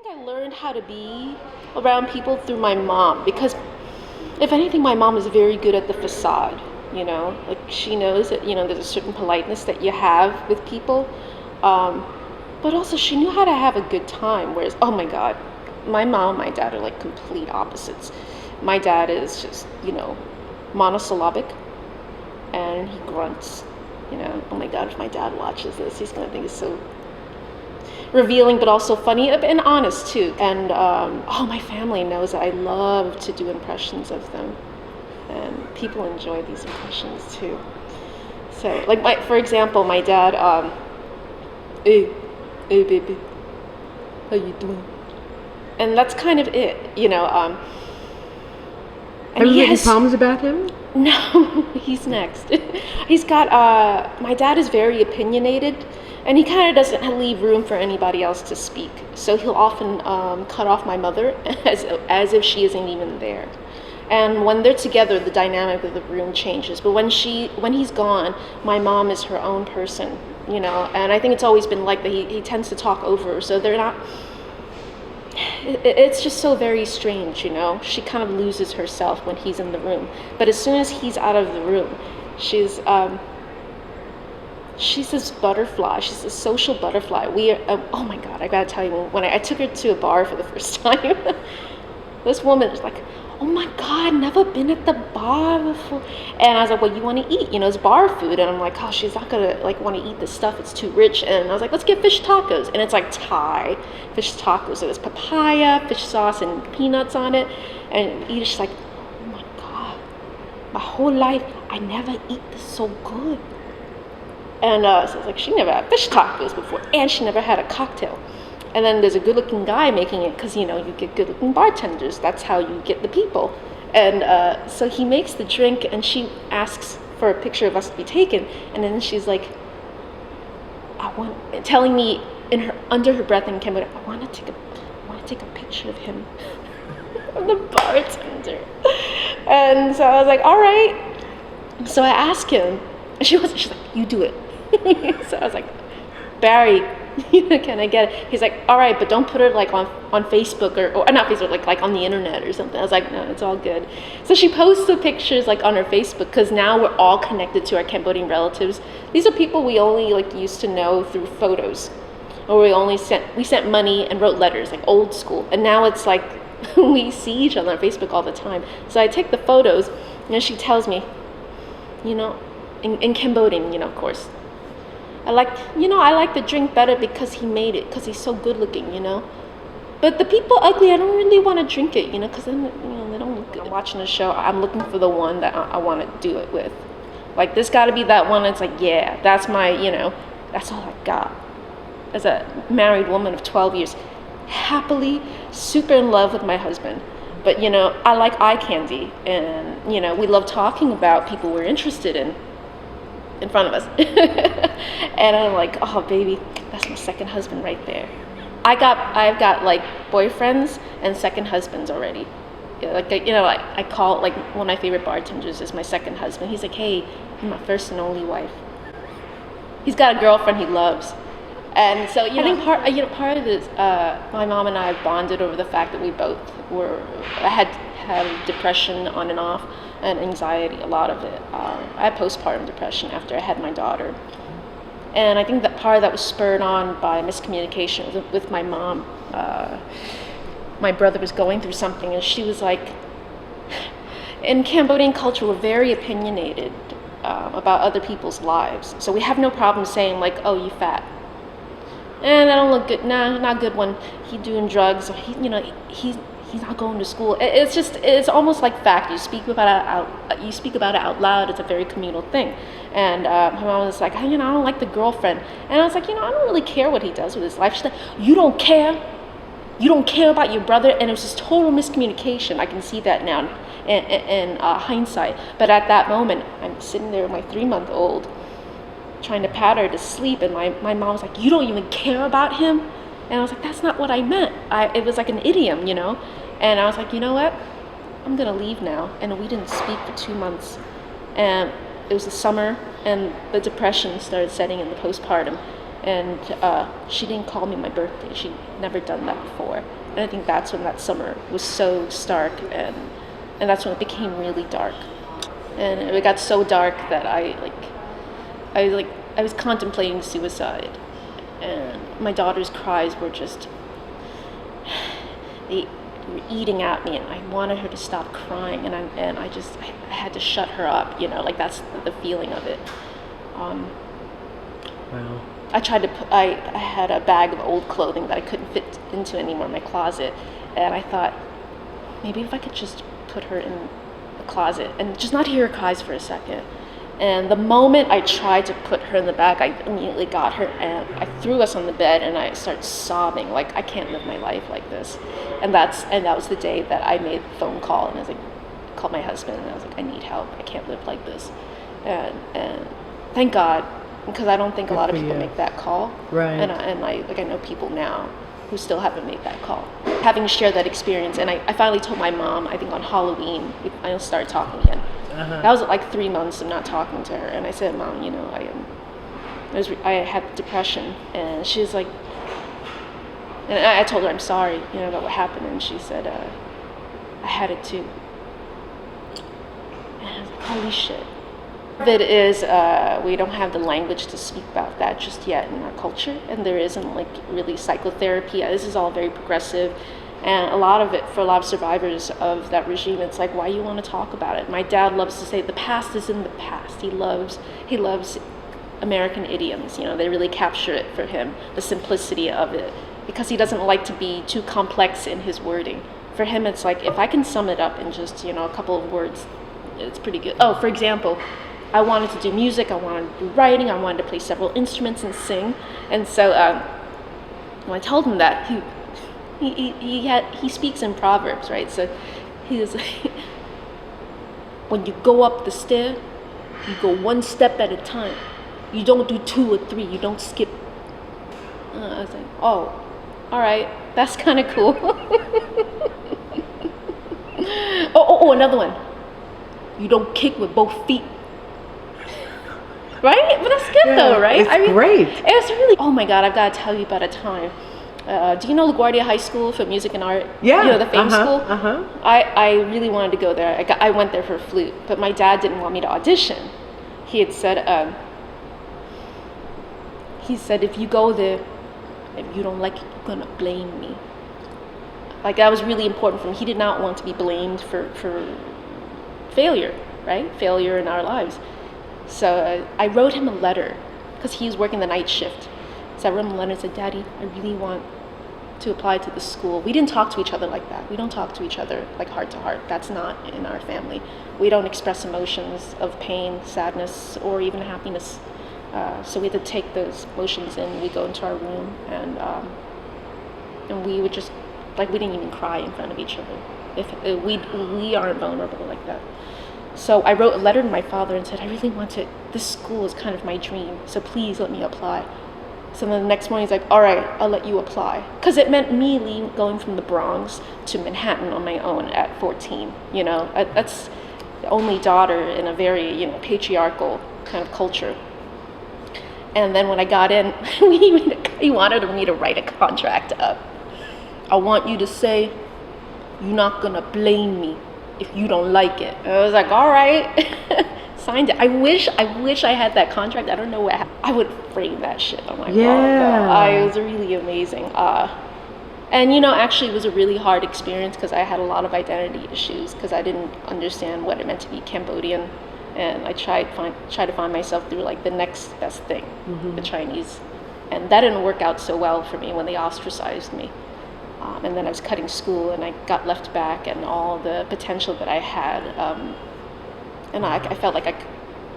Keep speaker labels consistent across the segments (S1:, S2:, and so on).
S1: think I learned how to be around people through my mom because, if anything, my mom is very good at the facade. Like she knows that there's a certain politeness that you have with people, but also she knew how to have a good time. Whereas, oh my God, my mom and my dad are like complete opposites. My dad is just monosyllabic, and he grunts. Oh my God, if my dad watches this, he's gonna think it's so revealing, but also funny and honest too. And my family knows that I love to do impressions of them, and people enjoy these impressions too. So, like for example, my dad, hey baby, how you doing? And that's kind of it, And
S2: have you had problems about him?
S1: No, he's next. He's got, my dad is very opinionated, and he kind of doesn't leave room for anybody else to speak. So he'll often cut off my mother as if she isn't even there. And when they're together, the dynamic of the room changes. But when he's gone, my mom is her own person, And I think it's always been like that. He tends to talk over her, so they're not. It's just so very strange, She kind of loses herself when he's in the room. But as soon as he's out of the room, she's this butterfly. She's a social butterfly. Oh my God, I gotta tell you, when I took her to a bar for the first time, this woman was like, oh my God, never been at the bar before. And I was like, what you want to eat? It's bar food. And I'm like, oh, she's not gonna want to eat this stuff. It's too rich. And I was like, let's get fish tacos. And it's like Thai fish tacos. So there's papaya, fish sauce, and peanuts on it. And she's like, oh my God, my whole life, I never eat this so good. And so I was like, she never had fish tacos before, and she never had a cocktail. And then there's a good-looking guy making it, because you get good-looking bartenders. That's how you get the people. And so he makes the drink, and she asks for a picture of us to be taken. And then she's like, telling me under her breath in Cambodia, I want to take a picture of him, of the bartender. And so I was like, all right. So I asked him, and she's like, you do it. So I was like, Barry, can I get it? He's like, all right, but don't put it on Facebook or not Facebook, like on the internet or something. I was like, no, it's all good. So she posts the pictures on her Facebook, because now we're all connected to our Cambodian relatives. These are people we only used to know through photos, or we sent money and wrote letters, like old school. And now it's like we see each other on Facebook all the time. So I take the photos, and she tells me, in Cambodian, of course, I like the drink better because he made it, because he's so good looking, But the people ugly, I don't really want to drink it, because then, they don't look good. I'm watching a show, I'm looking for the one that I want to do it with. Like, there's got to be that one that's like, yeah, that's my, that's all I got. As a married woman of 12 years, happily, super in love with my husband. But, I like eye candy, and, we love talking about people we're interested in front of us. And I'm like, oh baby, that's my second husband right there. I've got boyfriends and second husbands already. I call one of my favorite bartenders is my second husband. He's like, hey, you're my first and only wife. He's got a girlfriend he loves. And so, I think part of this, my mom and I bonded over the fact that we both had depression on and off, and anxiety, a lot of it. I had postpartum depression after I had my daughter. And I think that part of that was spurred on by miscommunication with my mom. My brother was going through something, and she was like, in Cambodian culture, we're very opinionated about other people's lives. So we have no problem saying oh, you fat. And I don't look good. Nah, not good when he's doing drugs, or he's not going to school. It's almost like fact. You speak about it out loud. It's a very communal thing. And my mom was like, I don't like the girlfriend. And I was like, I don't really care what he does with his life. She's like, you don't care? You don't care about your brother? And it was just total miscommunication. I can see that now in hindsight. But at that moment, I'm sitting there with my 3-month-old, trying to pat her to sleep, and my mom was like, you don't even care about him? And I was like, that's not what I meant. It was like an idiom, And I was like, you know what? I'm going to leave now. And we didn't speak for 2 months. And it was the summer, and the depression started setting in, the postpartum. and she didn't call me my birthday. She'd never done that before. And I think that's when that summer was so stark, and that's when it became really dark. And it got so dark that I was contemplating suicide, and my daughter's cries were just, they were eating at me, and I wanted her to stop crying, and I had to shut her up, like that's the feeling of it.
S2: Wow.
S1: I tried to I had a bag of old clothing that I couldn't fit into anymore in my closet, and I thought, maybe if I could just put her in the closet and just not hear her cries for a second. And the moment I tried to put her in the bag, I immediately got her, and I threw us on the bed, and I started sobbing, like, I can't live my life like this. And that was the day that I made the phone call, and I was like, called my husband, and I was like, I need help. I can't live like this. And thank God, because I don't think a lot of people make that call.
S2: Right.
S1: And I know people now who still haven't made that call. Having shared that experience, and I finally told my mom, I think on Halloween, I started talking again.
S2: Uh-huh.
S1: That was like 3 months of not talking to her, and I said, Mom, I had depression, and she was like, and I told her I'm sorry, about what happened, and she said, I had it too. And I was like, holy shit. It is, we don't have the language to speak about that just yet in our culture, and there isn't like really psychotherapy. This is all very progressive, and a lot of it, for a lot of survivors of that regime, it's like, why you want to talk about it? My dad loves to say the past is in the past. He loves American idioms, they really capture it for him, the simplicity of it, because he doesn't like to be too complex in his wording. For him, it's like, if I can sum it up in just, a couple of words, it's pretty good. Oh, for example, I wanted to do music, I wanted to do writing, I wanted to play several instruments and sing. And so when I told him that, he speaks in proverbs, right? So he was like, when you go up the stair, you go one step at a time. You don't do 2 or 3, you don't skip. I was like, oh, all right, that's kind of cool. Oh, another one. You don't kick with both feet. Right? But that's good though, right?
S2: It's great.
S1: It was really, oh my God, I've got to tell you about a time. Do you know LaGuardia High School for Music and Art?
S2: Yeah.
S1: The famous school?
S2: Uh-huh.
S1: I really wanted to go there. I went there for flute, but my dad didn't want me to audition. He had said, if you go there, if you don't like it, you're going to blame me. Like, that was really important for him. He did not want to be blamed for failure, right? Failure in our lives. So I wrote him a letter, because he was working the night shift. So I wrote him a letter and said, Daddy, I really want to apply to the school. We didn't talk to each other like that. We don't talk to each other like heart to heart. That's not in our family. We don't express emotions of pain, sadness, or even happiness. So we had to take those emotions in. We go into our room, and we would just, like, we didn't even cry in front of each other. If we aren't vulnerable like that. So I wrote a letter to my father and said, I really want to, this school is kind of my dream, so please let me apply. So then the next morning he's like, all right, I'll let you apply. Because it meant me going from the Bronx to Manhattan on my own at 14, That's the only daughter in a very, patriarchal kind of culture. And then when I got in, he wanted me to write a contract up. I want you to say, you're not gonna blame me if you don't like it. And I was like, all right. Signed it. I wish I had that contract. I don't know what I would frame that shit on my wall. It was really amazing. And actually it was a really hard experience because I had a lot of identity issues because I didn't understand what it meant to be Cambodian, and I tried to find myself through like the next best thing, the Chinese, and that didn't work out so well for me when they ostracized me. And then I was cutting school and I got left back, and all the potential that I had, and I felt like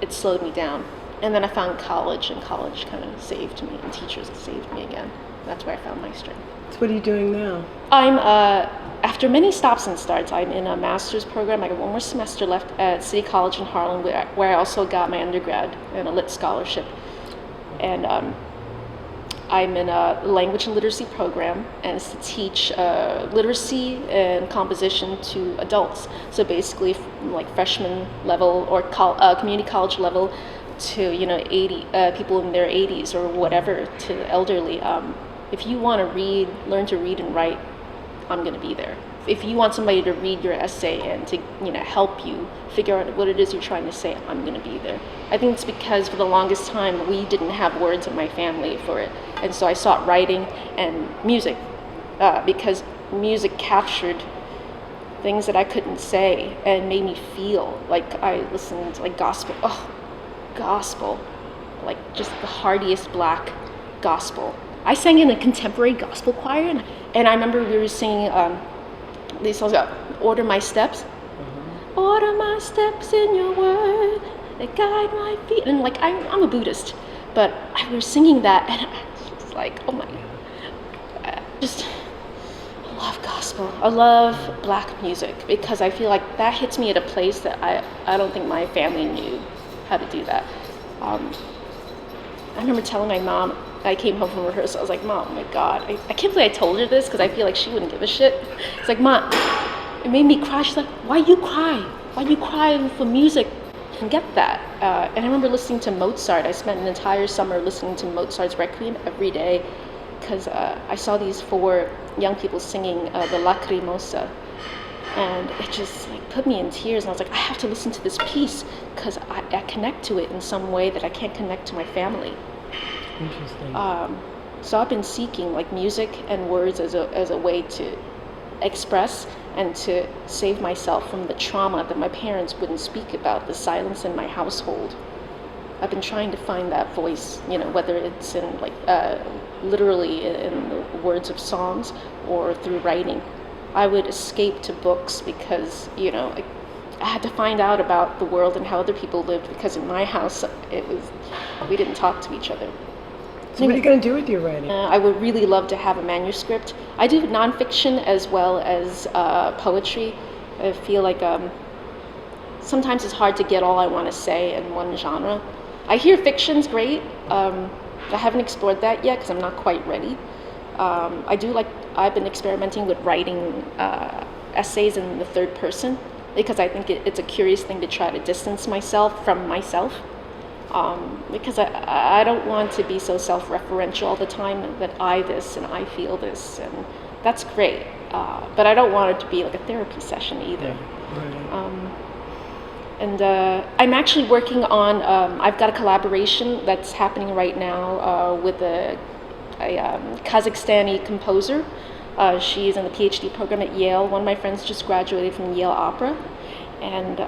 S1: it slowed me down. And then I found college, and college kind of saved me, and teachers saved me again. That's where I found my strength.
S2: So what are you doing now?
S1: I'm, after many stops and starts, I'm in a master's program. I got one more semester left at City College in Harlem, where I also got my undergrad and a lit scholarship. And I'm in a language and literacy program, and it's to teach literacy and composition to adults. So basically, like freshman level or community college level to 80 people in their 80s or whatever, to the elderly. If you want to learn to read and write, I'm going to be there. If you want somebody to read your essay and to help you figure out what it is you're trying to say, I'm going to be there. I think it's because for the longest time we didn't have words in my family for it, and so I sought writing and music because music captured things that I couldn't say and made me feel. Like I listened to like gospel, like just the hardiest black gospel. I sang in a contemporary gospel choir, and I remember we were singing these songs about Order My Steps. Mm-hmm. Order my steps in your word, they guide my feet. And like I'm a Buddhist, but I was singing that, and I was just like, oh my, I love gospel. I love black music because I feel like that hits me at a place that I don't think my family knew how to do that. I remember telling my mom, I came home from rehearsal, I was like, Mom, oh my God, I can't believe I told her this because I feel like she wouldn't give a shit. It's like, Mom, it made me cry. She's like, why you cry? Why you cry for music? And get that. And I remember listening to Mozart. I spent an entire summer listening to Mozart's Requiem every day because I saw these 4 young people singing the Lacrimosa. And it just like put me in tears. And I was like, I have to listen to this piece because I connect to it in some way that I can't connect to my family.
S2: Interesting.
S1: So I've been seeking like music and words as a way to express and to save myself from the trauma that my parents wouldn't speak about, the silence in my household. I've been trying to find that voice, whether it's in like literally in the words of songs or through writing. I would escape to books because I had to find out about the world and how other people lived, because in my house we didn't talk to each other.
S2: So what are you going to do with your writing?
S1: I would really love to have a manuscript. I do nonfiction as well as poetry. I feel like sometimes it's hard to get all I want to say in one genre. I hear fiction's great. I haven't explored that yet because I'm not quite ready. I've been experimenting with writing essays in the third person because I think it's a curious thing to try to distance myself from myself. Because I don't want to be so self-referential all the time that I this and I feel this, and that's great. But I don't want it to be like a therapy session either. Right. I'm actually working on, I've got a collaboration that's happening right now with a Kazakhstani composer. She's in the PhD program at Yale. One of my friends just graduated from Yale Opera. And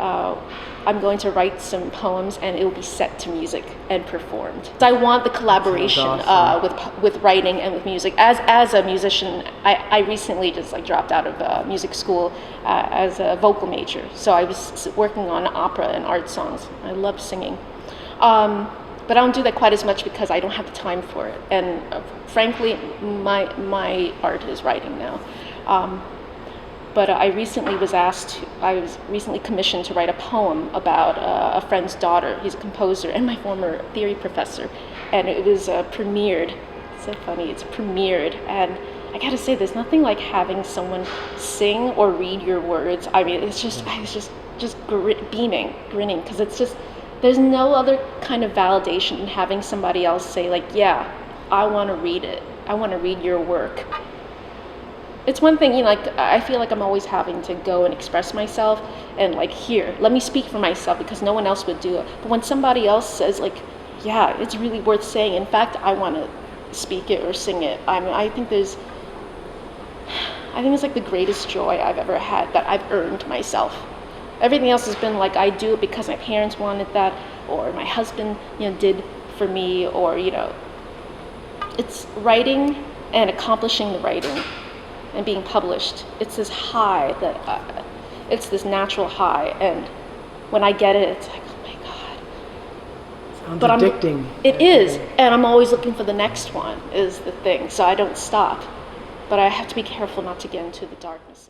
S1: I'm going to write some poems, and it will be set to music and performed. So I want the collaboration awesome. with writing and with music. As a musician, I recently just dropped out of music school as a vocal major. So I was working on opera and art songs. I love singing. But I don't do that quite as much because I don't have the time for it. And frankly, my art is writing now. But I was recently commissioned to write a poem about a friend's daughter. He's a composer and my former theory professor. And it was premiered. It's so funny, it's premiered. And I gotta say, there's nothing like having someone sing or read your words. I mean, I was just beaming, grinning, because it's just, there's no other kind of validation in having somebody else say yeah, I wanna read it. I wanna read your work. It's one thing, I feel like I'm always having to go and express myself and here, let me speak for myself because no one else would do it. But when somebody else says yeah, it's really worth saying. In fact, I want to speak it or sing it. I think it's the greatest joy I've ever had that I've earned myself. Everything else has been I do it because my parents wanted that, or my husband, did for me, or it's writing and accomplishing the writing. And being published, it's this high it's this natural high, and when I get it, it's oh my God.
S2: Sounds addicting.
S1: It is, and I'm always looking for the next one is the thing, so I don't stop. But I have to be careful not to get into the darkness.